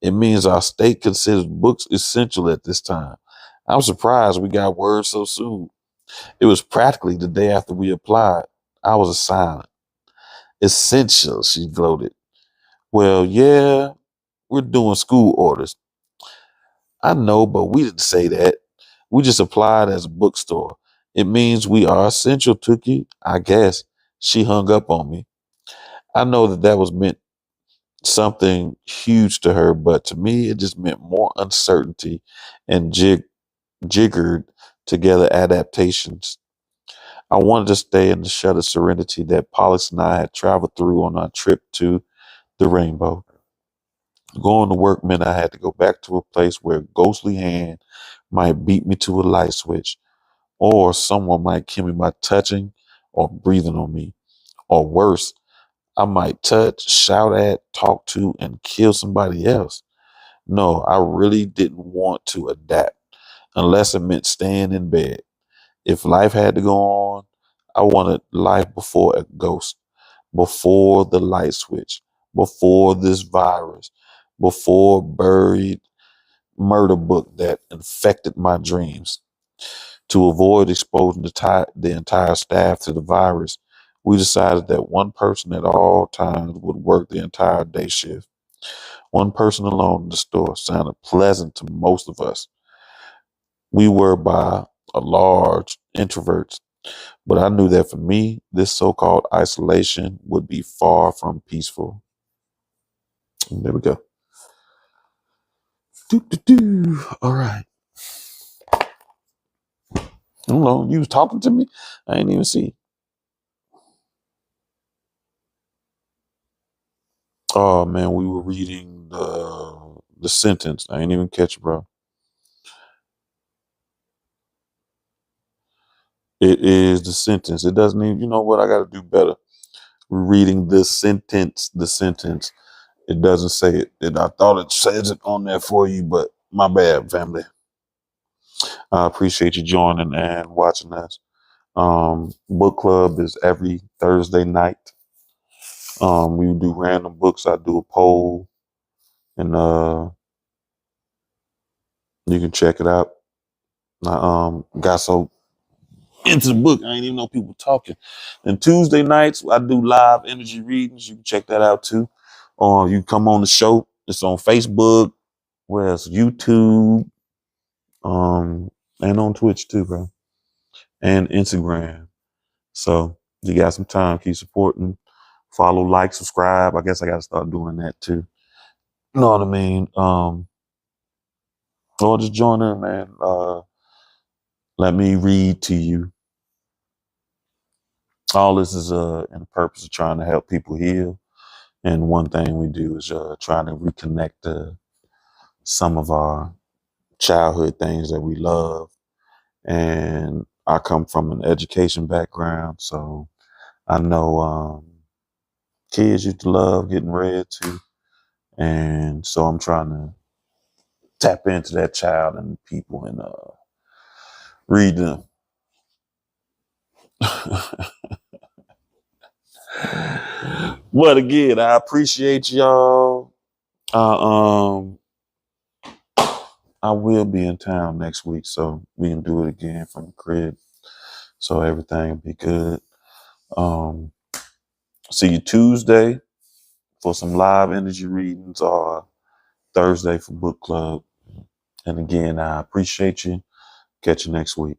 It means our state considers books essential at this time." I'm surprised we got word so soon. It was practically the day after we applied. I was silent. "Essential," she gloated. "Well, yeah, we're doing school orders." "I know, but we didn't say that. We just applied as a bookstore. It means we are essential, Tookie, I guess." She hung up on me. I know that was meant something huge to her, but to me, it just meant more uncertainty and jiggered together adaptations. I wanted to stay in the shuttered serenity that Pollux and I had traveled through on our trip to the rainbow. Going to work meant I had to go back to a place where a ghostly hand might beat me to a light switch, or someone might kill me by touching or breathing on me. Or worse, I might touch, shout at, talk to, and kill somebody else. No, I really didn't want to adapt unless it meant staying in bed. If life had to go on, I wanted life before a ghost, before the light switch, before this virus, before buried murder book that infected my dreams. To avoid exposing the entire staff to the virus, we decided that one person at all times would work the entire day shift. One person alone in the store sounded pleasant to most of us. We were by a large introverts, but I knew that for me, this so-called isolation would be far from peaceful. And there we go. Doo. All right. I don't know. You was talking to me? I ain't even see. Oh man, we were reading the sentence. I ain't even catch it, bro. It is the sentence. It doesn't even. You know what? I got to do better. We're reading the sentence. The sentence. It doesn't say it. And I thought it says it on there for you, but my bad, family. I appreciate you joining and watching us. Book club is every Thursday night. We do random books. I do a poll, and you can check it out. I got so into the book, I ain't even know people talking. And Tuesday nights, I do live energy readings. You can check that out too. Or you come on the show. It's on Facebook, where else? YouTube, and on Twitch too, bro, and Instagram. So you got some time, keep supporting, follow, like, subscribe. I guess I got to start doing that too. You know what I mean? Or just join in, man. Let me read to you. All this is in the purpose of trying to help people heal. And one thing we do is trying to reconnect some of our childhood things that we love. And I come from an education background, so I know kids used to love getting read to. And so I'm trying to tap into that child and people and read them. But again, I appreciate y'all. Um, I will be in town next week, so we can do it again from the crib. So everything will be good. Um, See you Tuesday for some live energy readings or Thursday for book club. And again, I appreciate you. Catch you next week.